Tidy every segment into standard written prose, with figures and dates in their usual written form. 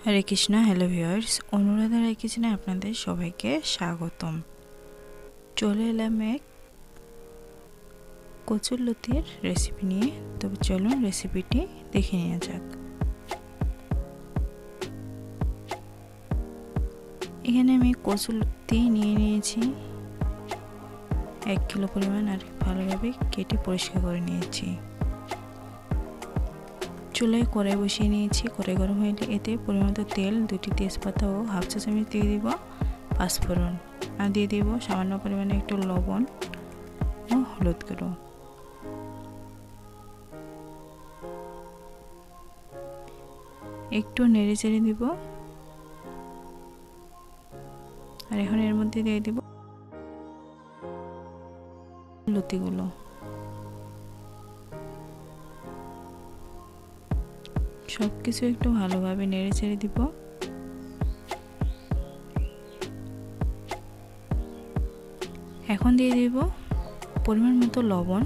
হরে Krishna. Hello viewers, অনুরাধারাই কিচেনে আপনাদের সবাইকে স্বাগতম। চলে এলাম এক কচুর লতির রেসিপি নিয়ে। তবে চলুন রেসিপিটি দেখে নেওয়া যাক। এখানে আমি কচুর লতি নিয়ে নিয়েছি 1 কিলো পরিমাণ, আর ভালোভাবে কেটে পরিষ্কার করে নিয়েছি। চুলায় কড়াই বসিয়ে নিয়েছি। কড়াই গরম হয়ে এতে পরিমাণমতো তেল, 2টি তেজপাতা ও হাফ চা চামচ দিয়ে দিব পাঁচফোড়ন, আর দিয়ে দিব সামান্য পরিমাণে একটু লবণ ও হলুদ গুঁড়ো। একটু নেড়ে চেড়ে দিব। আর এখন এর মধ্যে দিয়ে দিব লতিগুলো। সবকিছু একটু ভালোভাবে নেড়ে চেড়ে দিব। এখন দিয়ে দিব পরিমাণ মতো লবণ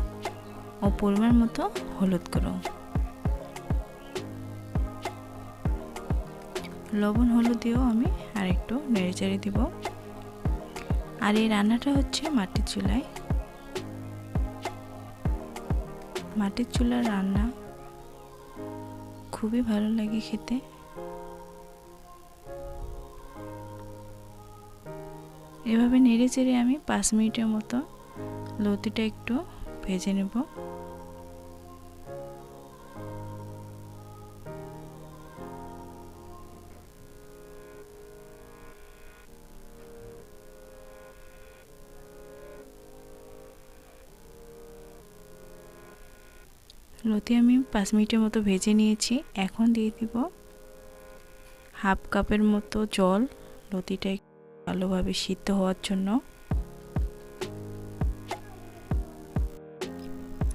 ও পরিমাণ মতো হলুদ গুঁড়ো। লবণ হলুদ দিয়েও আমি আর একটু নেড়ে চেড়ে দিব। আর এই রান্নাটা হচ্ছে মাটির চুলায়। মাটির চুলার রান্না খুবই ভালো লাগে খেতে। এভাবে নেড়ে চেড়ে আমি 5 মিনিটের মতো লতিটা একটু ভেজে নেব। লতি আমি 5 মিনিটের মতো ভেজে নিয়েছি। এখন দিয়ে দিব হাফ কাপের মতো জল, লতিটা ভালোভাবে সিদ্ধ হওয়ার জন্য।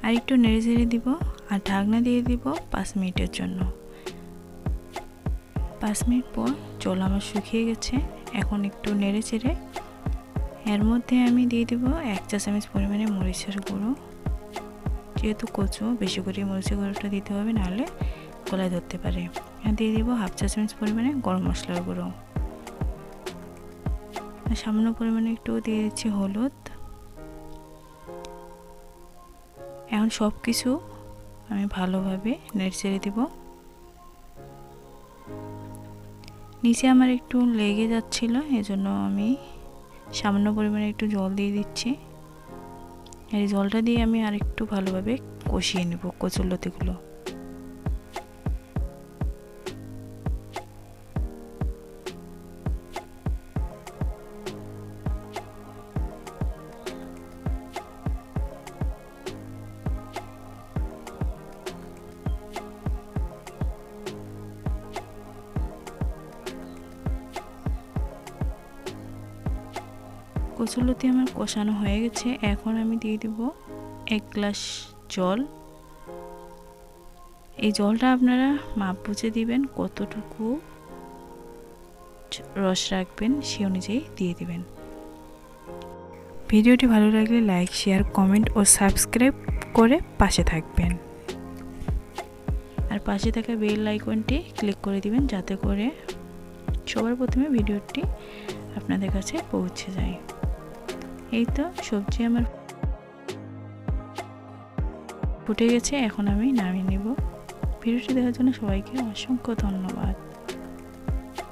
আর একটু নেড়ে চেড়ে দিব, আর ঢাকনা দিয়ে দিব 5 মিনিটের জন্য। 5 মিনিট পর জল আমার শুকিয়ে গেছে। এখন একটু নেড়ে চেড়ে এর মধ্যে আমি দিয়ে দিব 1 চা চামচ পরিমাণে মরিচের গুঁড়ো। যেহেতু কচু, বেশি করে মরিচের গুঁড়োটা দিতে হবে, নাহলে গলায় ধরতে পারে। আর দিয়ে দিব হাফ চা চামচ পরিমাণে গরম মশলার গুঁড়ো। আর সামান্য পরিমাণে একটু দিয়ে দিচ্ছি হলুদ। এখন সব কিছু আমি ভালোভাবে নেড়ে চেড়ে দিব। নিচে আমার একটু লেগে যাচ্ছিল, এজন্য আমি সামান্য পরিমাণে একটু জল দিয়ে দিচ্ছি। এই জলটা দিয়ে আমি আর একটু ভালোভাবে কষিয়ে নেব কচুর লতিগুলো। কচুর লতি আমার কষানো হয়ে গেছে। এখন আমি দিয়ে দিব 1 গ্লাস জল। এই জলটা আপনারা মাপ বুঝে দিবেন, কতটুকু রস রাখবেন সেই অনুযায়ী দিয়ে দিবেন। ভিডিওটি ভালো লাগলে লাইক, শেয়ার, কমেন্ট ও সাবস্ক্রাইব করে পাশে থাকবেন। আর পাশে থাকা বেল আইকনটি ক্লিক করে দিবেন, যাতে করে সবার প্রথমে ভিডিওটি আপনাদের কাছে পৌঁছে যায়। এই তো সবজি আমার ফুটে গেছে। এখন আমি নামিয়ে নেব। ভিডিওটি দেখার জন্য সবাইকে অসংখ্য ধন্যবাদ।